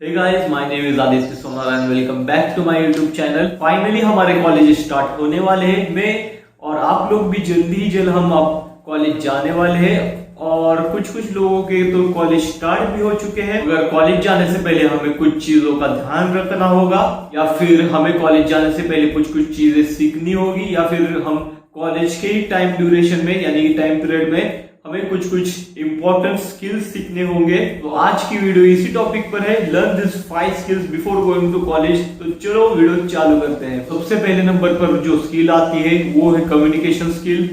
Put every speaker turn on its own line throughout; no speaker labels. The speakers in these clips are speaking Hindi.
Hey guys, my name is Aditya Sonar and welcome back to my YouTube channel. Finally हमारे कॉलेज स्टार्ट होने वाले हैं मैं और आप लोग भी जल्दी ही जल्द हम अब कॉलेज जाने वाले हैं और कुछ लोगों के तो कॉलेज स्टार्ट भी हो चुके हैं। अगर कॉलेज जाने से पहले हमें कुछ चीजों का ध्यान रखना होगा या फिर हमें कॉलेज जाने से पहले कुछ चीजें सीखनी होगी या फिर हम कॉलेज के ही टाइम ड्यूरेशन में यानी टाइम पीरियड में हमें कुछ इंपॉर्टेंट स्किल्स सीखने होंगे। तो आज की वीडियो इसी टॉपिक पर है, learn this 5 skills before going to college. तो चलो वीडियो चालू करते हैं। सबसे पहले नंबर पर जो स्किल आती है वो है कम्युनिकेशन स्किल।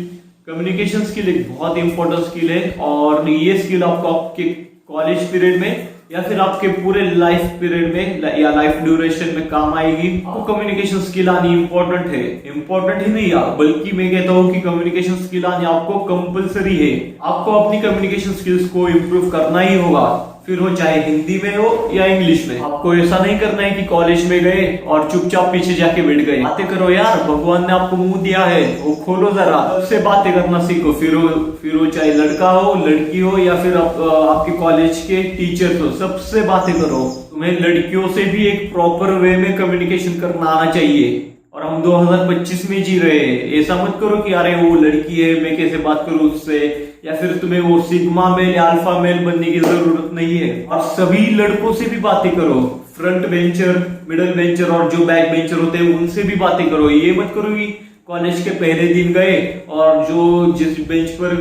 कम्युनिकेशन स्किल एक बहुत इंपॉर्टेंट स्किल है और ये स्किल आपको आपके कॉलेज पीरियड में या फिर आपके पूरे लाइफ पीरियड में या लाइफ ड्यूरेशन में काम आएगी। आपको कम्युनिकेशन स्किल आनी इंपॉर्टेंट है, इंपॉर्टेंट ही नहीं बल्कि मैं कहता हूँ कि कम्युनिकेशन स्किल आनी आपको कंपलसरी है। आपको अपनी कम्युनिकेशन स्किल्स को इम्प्रूव करना ही होगा, फिर हो चाहे हिंदी में हो या इंग्लिश में। आपको ऐसा नहीं करना है कि कॉलेज में गए और चुपचाप पीछे जाके बैठ गए। बातें करो यार, भगवान ने आपको मुंह दिया है, वो खोलो जरा, सबसे बातें करना सीखो। फिर हो चाहे लड़का हो लड़की हो या फिर आपके कॉलेज के टीचर्स हो, सबसे बातें करो। तुम्हें लड़कियों से भी एक प्रॉपर वे में कम्युनिकेशन करना आना चाहिए। और हम 2025 में जी रहे हैं, ऐसा मत करो कि अरे वो लड़की है मैं कैसे बात करूं उससे, या फिर तुम्हें वो सिग्मा मेल या अल्फा मेल बनने की जरूरत नहीं है। और सभी लड़कों से भी बातें करो, फ्रंट बेंचर, मिडल बेंचर और जो बैक बेंचर होते हैं उनसे भी बातें करो। ये मत करो कि कॉलेज के पहले दिन गए और जो जिस बेंच पर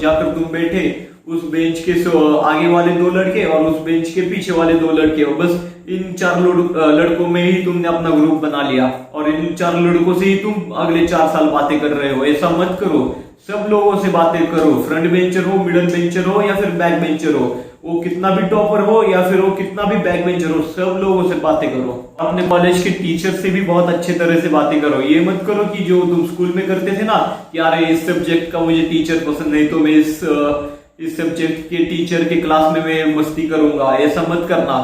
जाकर तुम बैठे उस बेंच के आगे वाले 2 लड़के और उस बेंच के पीछे वाले 2 लड़के हो, बस इन 4 लड़कों में ही तुमने अपना ग्रुप बना लिया और इन 4 लड़कों से ही तुम अगले 4 साल बातें कर रहे हो। ऐसा मत करो, सब लोगों से बातें करो, फ्रंट बेंचर हो, मिडल बेंचर हो या फिर बैक बेंचर हो, वो कितना भी टॉपर हो या फिर वो कितना भी बैक बेंचर हो, सब लोगों से बातें करो। अपने कॉलेज के टीचर से भी बहुत अच्छे तरह से बातें करो। ये मत करो कि जो तुम स्कूल में करते थे ना कि यार इस सब्जेक्ट का मुझे टीचर पसंद नहीं तो मैं इस सब्जेक्ट के टीचर के क्लास में मैं मस्ती करूंगा। ऐसा मत करना,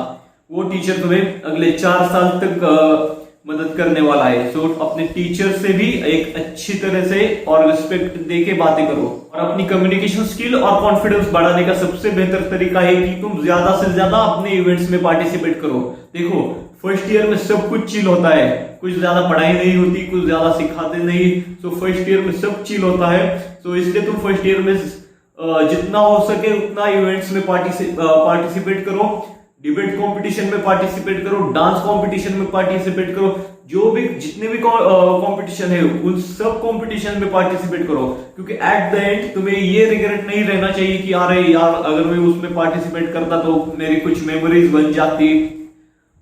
वो टीचर तुम्हें अगले 4 साल तक मदद करने वाला है। सो अपने टीचर से भी एक अच्छी तरह से और रिस्पेक्ट देके बातें करो। और अपनी कम्युनिकेशन स्किल और कॉन्फिडेंस बढ़ाने का सबसे बेहतर तरीका है कि तुम ज्यादा से ज्यादा अपने इवेंट्स में पार्टिसिपेट करो। देखो फर्स्ट ईयर में सब कुछ चिल होता है, कुछ ज्यादा पढ़ाई नहीं होती, कुछ ज्यादा सिखाते नहीं, तो फर्स्ट ईयर में सब चिल होता है। तो इसलिए तुम फर्स्ट ईयर में जितना हो सके उतना इवेंट्स में पार्टिसिपेट करो, डिबेट कंपटीशन में पार्टिसिपेट करो, डांस कंपटीशन में पार्टिसिपेट करो, जो भी जितने भी कंपटीशन है उन सब कंपटीशन में पार्टिसिपेट करो। क्योंकि एट द एंड तुम्हें ये रिग्रेट नहीं रहना चाहिए कि अरे यार अगर मैं उसमें पार्टिसिपेट करता तो मेरी कुछ मेमोरीज बन जाती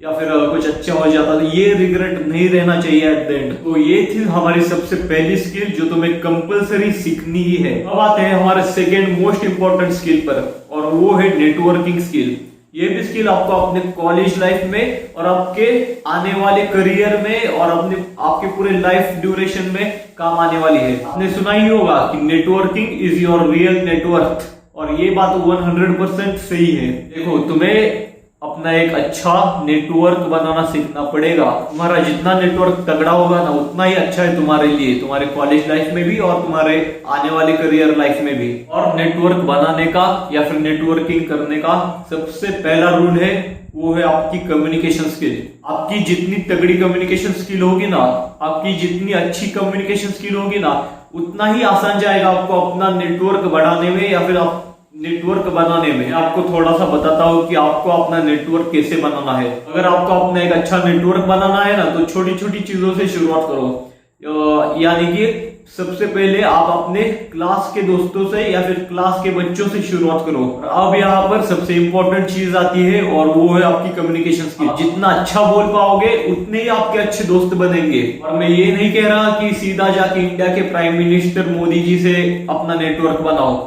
या फिर कुछ अच्छा हो जाता, तो ये रिग्रेट नहीं रहना चाहिए एट द एंड। तो ये थी हमारी सबसे पहली स्किल जो तुम्हें कंपलसरी सीखनी ही है। अब आते हैं हमारे सेकेंड मोस्ट इंपॉर्टेंट स्किल पर और वो है नेटवर्किंग स्किल। ये भी स्किल आपको अपने कॉलेज लाइफ में और आपके आने वाले करियर में और आपके पूरे लाइफ ड्यूरेशन में काम आने वाली है। आपने सुना ही होगा कि networking is your real net worth, और ये बात 100% सही है। देखो तुम्हें अपना एक अच्छा नेटवर्क बनाना सीखना पड़ेगा। तुम्हारा जितना नेटवर्क तगड़ा होगा ना उतना ही अच्छा है तुम्हारे लिए, तुम्हारे कॉलेज लाइफ में भी और तुम्हारे आने वाले करियर लाइफ में भी। और नेटवर्क बनाने का या फिर नेटवर्किंग करने का सबसे पहला रूल है वो है आपकी कम्युनिकेशन स्किल। आपकी जितनी तगड़ी कम्युनिकेशन स्किल होगी ना, आपकी जितनी अच्छी कम्युनिकेशन स्किल होगी ना, उतना ही आसान जाएगा आपको अपना नेटवर्क बढ़ाने में या फिर आप नेटवर्क बनाने में। आपको थोड़ा सा बताता हूँ कि आपको अपना नेटवर्क कैसे बनाना है। अगर आपको अपना एक अच्छा नेटवर्क बनाना है ना तो छोटी छोटी चीजों से शुरुआत करो। यानी कि सबसे पहले आप अपने क्लास के दोस्तों से या फिर क्लास के बच्चों से शुरुआत करो। अब यहाँ पर सबसे इंपॉर्टेंट चीज आती है और वो है आपकी कम्युनिकेशन स्किल। जितना अच्छा बोल पाओगे उतने ही आपके अच्छे दोस्त बनेंगे। और मैं ये नहीं कह रहा कि सीधा जाके इंडिया के प्राइम मिनिस्टर मोदी जी से अपना नेटवर्क बनाओ,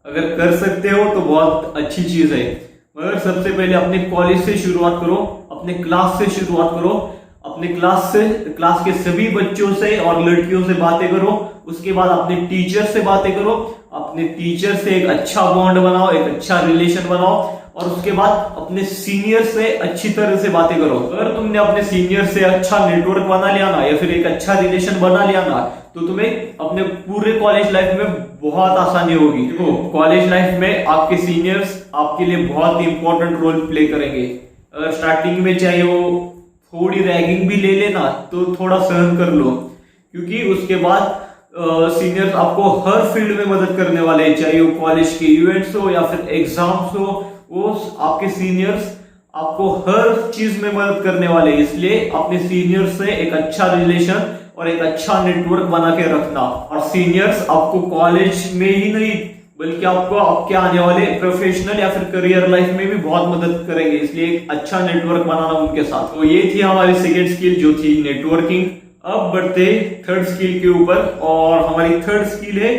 अगर कर सकते हो तो बहुत अच्छी चीज है, मगर सबसे पहले अपने कॉलेज से शुरुआत करो, अपने क्लास से शुरुआत करो, अपने क्लास के सभी बच्चों से और लड़कियों से बातें करो। उसके बाद अपने टीचर से बातें करो, अपने टीचर से एक अच्छा बॉन्ड बनाओ, एक अच्छा रिलेशन बनाओ और उसके बाद अपने सीनियर से अच्छी तरह से बातें करो। अगर तुमने अपने सीनियर से अच्छा नेटवर्क बना लिया ना या फिर एक अच्छा रिलेशन बना लिया ना तो तुम्हें अपने पूरे कॉलेज लाइफ में बहुत आसानी होगी। देखो कॉलेज लाइफ में आपके सीनियर्स आपके लिए बहुत इंपॉर्टेंट रोल प्ले करेंगे। अगर स्टार्टिंग में चाहे वो थोड़ी रैगिंग भी ले लेना तो थोड़ा सहन कर लो, क्योंकि उसके बाद सीनियर्स आपको हर फील्ड में मदद करने वाले हैं, चाहे वो कॉलेज के इवेंट्स हो या फिर एग्जाम्स हो, वो आपके सीनियर्स आपको हर चीज में मदद करने वाले हैं। इसलिए अपने सीनियर्स से एक अच्छा रिलेशन और एक अच्छा नेटवर्क बना के रखना। और सीनियर्स आपको कॉलेज में ही नहीं बल्कि आपको आपके आने वाले प्रोफेशनल या फिर करियर लाइफ में भी बहुत मदद करेंगे, इसलिए एक अच्छा नेटवर्क बनाना उनके साथ। तो ये थी हमारी सेकेंड स्किल जो थी नेटवर्किंग। अब बढ़ते थर्ड स्किल के ऊपर, और हमारी थर्ड स्किल है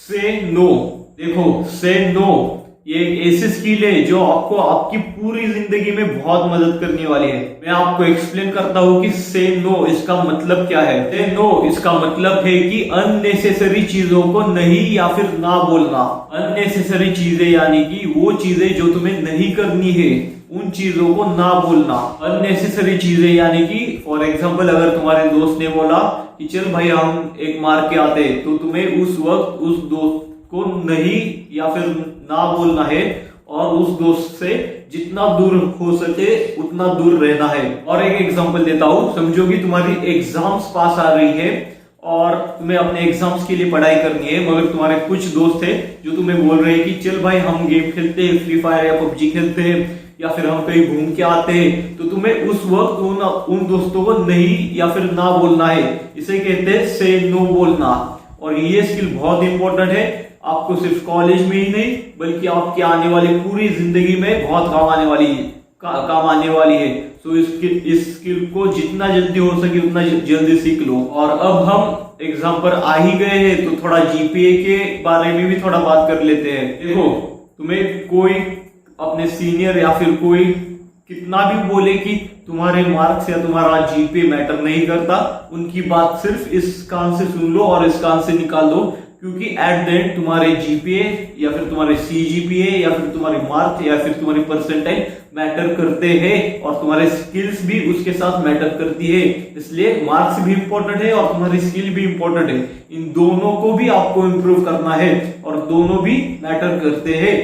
से नो। देखो, से नो ये एक ऐसी स्किल है जो आपको आपकी पूरी जिंदगी में बहुत मदद करने वाली है। मैं आपको एक्सप्लेन करता हूँ कि से नो इसका मतलब क्या है। से नो इसका मतलब है कि अननेसेसरी चीजों को नहीं या फिर ना बोलना। अननेसेसरी चीजें यानी कि वो चीजें जो तुम्हें नहीं करनी है, उन चीजों को ना बोलना। अननेसेसरी चीजें यानी कि फॉर एग्जाम्पल अगर तुम्हारे दोस्त ने बोला कि चल भाई हम एक मार के आते, तो तुम्हें उस वक्त उस दोस्त को नहीं या फिर ना बोलना है और उस दोस्त से जितना दूर हो सके उतना दूर रहना है। और एक एग्जांपल देता हूं, समझो कि तुम्हारी एग्जाम्स पास आ रही है और तुम्हें अपने एग्जाम्स के लिए पढ़ाई करनी है, मगर तुम्हारे कुछ दोस्त है जो तुम्हें बोल रहे हैं कि चल भाई हम गेम खेलते हैं, फ्री फायर या पबजी खेलते हैं, या फिर हम कहीं घूम के आते हैं। तो तुम्हें उस वक्त उन दोस्तों को नहीं या फिर ना बोलना है। इसे कहते हैं से नो बोलना। और ये स्किल बहुत इंपॉर्टेंट है, आपको सिर्फ कॉलेज में ही नहीं बल्कि आपके आने वाली पूरी जिंदगी में बहुत काम आने वाली है। तो इस स्किल को जितना जल्दी हो सके उतना जल्दी सीख लो। और अब हम एग्जाम पर आ ही गए हैं तो थोड़ा जीपीए के बारे में भी थोड़ा बात कर लेते हैं। देखो, तुम्हें कोई अपने सीनियर या फिर कोई कितना भी बोले कि तुम्हारे मार्क्स या तुम्हारा जीपीए मैटर नहीं करता, उनकी बात सिर्फ इस कान से सुन लो और इस कान से निकाल दो, क्योंकि एट द एंड तुम्हारे जीपीए या फिर तुम्हारे सीजीपीए या फिर तुम्हारे मार्क्स या फिर तुम्हारी परसेंटाइल मैटर करते हैं, और तुम्हारे स्किल्स भी उसके साथ मैटर करती है। इसलिए मार्क्स भी इंपॉर्टेंट है और तुम्हारी स्किल भी इंपॉर्टेंट है। इन दोनों को भी आपको इंप्रूव करना है और दोनों भी मैटर करते हैं,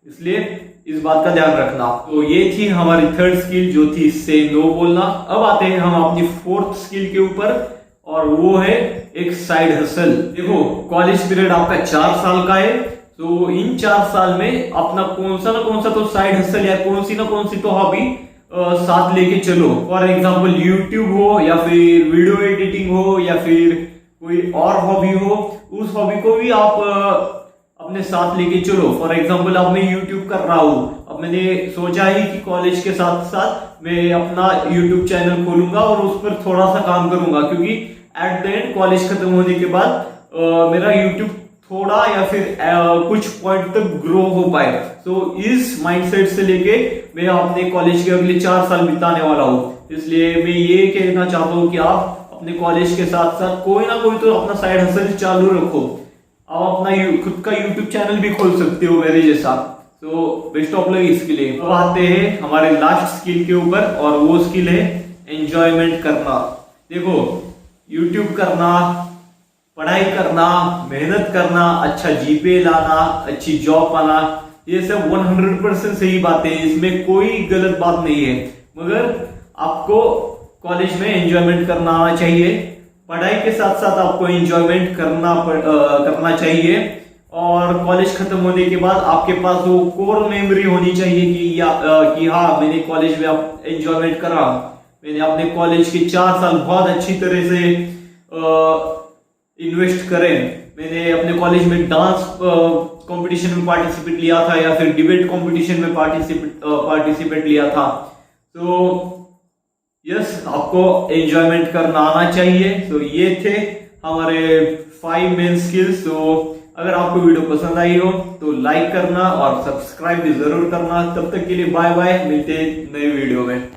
इसलिए इस बात का ध्यान रखना। तो ये थी हमारी थर्ड स्किल जो थी से नो बोलना। अब आते हैं हम अपनी फोर्थ स्किल के ऊपर, और वो है एक साइड हसल। देखो, कॉलेज पीरियड आपका 4 साल का है, तो इन 4 साल में अपना कौन सा तो साइड हसल या कौन सी तो हॉबी साथ लेके चलो। फॉर एग्जांपल यूट्यूब हो या फिर वीडियो एडिटिंग हो या फिर कोई और हॉबी हो, उस हॉबी को भी आप अपने साथ लेके चलो। फॉर एग्जांपल अब मैं यूट्यूब कर रहा हूं, अब मैंने सोचा ही कि कॉलेज के साथ साथ मैं अपना यूट्यूब चैनल खोलूंगा और उस पर थोड़ा सा काम करूंगा, क्योंकि एट द एंड कॉलेज खत्म होने के बाद मेरा यूट्यूब थोड़ा या फिर कुछ पॉइंट तक ग्रो हो पाए। तो इस माइंडसेट से लेके मैं अपने कॉलेज के अगले 4 साल बिताने वाला हूँ। इसलिए मैं ये कहना चाहता हूँ कि आप अपने कॉलेज के साथ साथ कोई ना कोई तो अपना साइड हसल चालू रखो। आप अपना खुद का यूट्यूब चैनल भी खोल सकते हो मेरे जैसा। तो बेस्ट ऑफ लक इसके लिए। अब आते हैं हमारे लास्ट स्किल के ऊपर, और वो स्किल है एंजॉयमेंट करना। देखो, यूट्यूब करना, पढ़ाई करना, मेहनत करना, अच्छा जीपीए लाना, अच्छी जॉब पाना, ये सब 100% सही बातें हैं, इसमें कोई गलत बात नहीं है। मगर आपको कॉलेज में एंजॉयमेंट करना आना चाहिए, पढ़ाई के साथ साथ आपको एंजॉयमेंट करना चाहिए। और कॉलेज खत्म होने के बाद आपके पास वो कोर मेमोरी होनी चाहिए कि हाँ, मैंने कॉलेज में एंजॉयमेंट करा, मैंने अपने कॉलेज के 4 साल बहुत अच्छी तरह से इन्वेस्ट करे, मैंने अपने कॉलेज में डांस कंपटीशन में पार्टिसिपेट लिया था या फिर डिबेट कंपटीशन में पार्टिसिपेट लिया था। तो यस, आपको एंजॉयमेंट करना आना चाहिए। तो ये थे हमारे 5 मेन स्किल्स। तो अगर आपको वीडियो पसंद आई हो तो लाइक करना और सब्सक्राइब भी जरूर करना। तब तक के लिए बाय बाय, मिलते हैं नए वीडियो में।